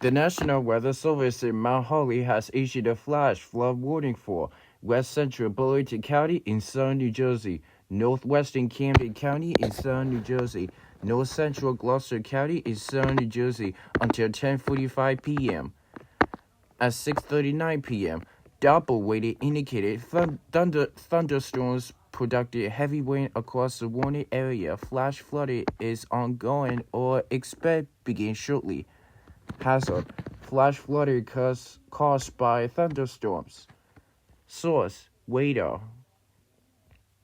The National Weather Service in Mount Holly has issued a flash flood warning for west central Burlington County in southern New Jersey, northwestern Camden County in southern New Jersey, north central Gloucester County in southern New Jersey until 10:45 p.m. At 6:39 p.m., Doppler weighted indicated thunderstorms produced heavy rain across the warning area. Flash flooding is ongoing or expected to begin shortly. Hazard: flash flooding caused by thunderstorms. Source: radar.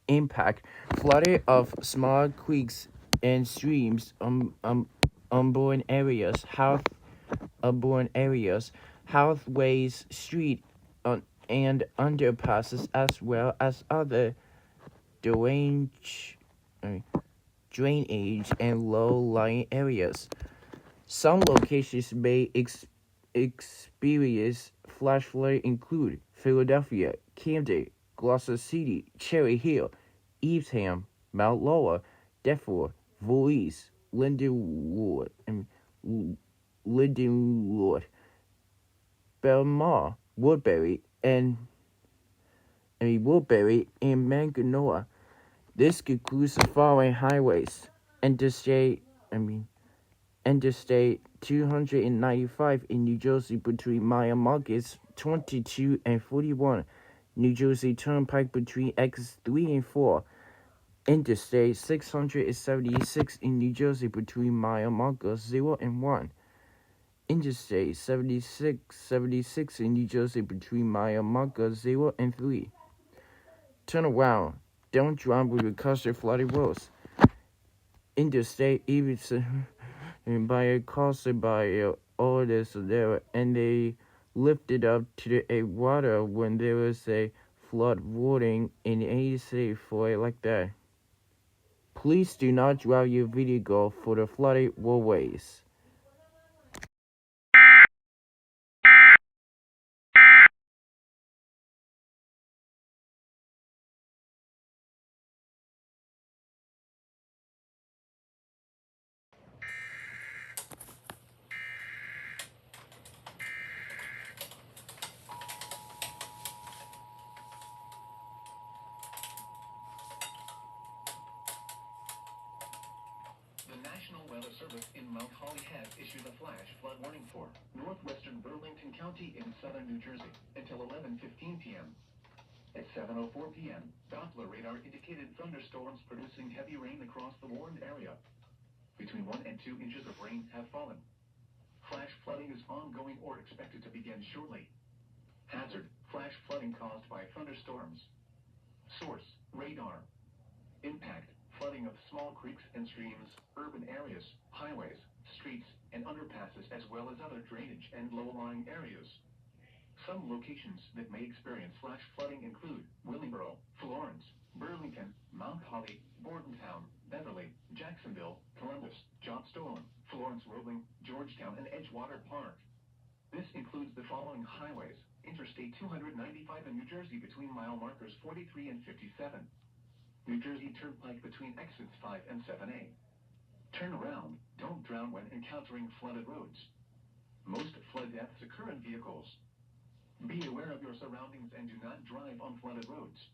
Impact: flooding of small creeks and streams, urban areas, Healthways, street, and underpasses, as well as other drainage and low-lying areas. Some locations may experience flash flooding include Philadelphia, Camden, Gloucester City, Cherry Hill, Evesham, Mount Laurel, Deptford, Voorhees, Lindenwood, Belmar, Woodbury, and Magnolia. This concludes the following highways: Interstate 295 in New Jersey between mile markers 22 and 41. New Jersey Turnpike between exits 3 and 4. Interstate 676 in New Jersey between mile markers 0 and 1. Interstate 76 in New Jersey between mile markers 0 and 3. Turn around. Don't drive with the cluster flooded roads. Interstate even by a caused by orders there, and they lifted up to a water when there was a flood warning in any city for it like that. Please do not drive your vehicle for the flooded roadways. The National Weather Service in Mount Holly has issued a flash flood warning for northwestern Burlington County in southern New Jersey until 11:15 p.m. At 7:04 p.m., Doppler radar indicated thunderstorms producing heavy rain across the warned area. Between 1 and 2 inches of rain have fallen. Flash flooding is ongoing or expected to begin shortly. Hazard: flash flooding caused by thunderstorms. Source: radar. Impact: flooding of small creeks and streams, urban areas, highways, streets, and underpasses, as well as other drainage and low-lying areas. Some locations that may experience flash flooding include Willingboro, Florence, Burlington, Mount Holly, Bordentown, Beverly, Jacksonville, Columbus, Johnstone, Florence Roebling, Georgetown, and Edgewater Park. This includes the following highways: Interstate 295 in New Jersey between mile markers 43 and 57. New Jersey Turnpike between exits 5 and 7A. Turn around. Don't drown when encountering flooded roads. Most flood deaths occur in vehicles. Be aware of your surroundings and do not drive on flooded roads.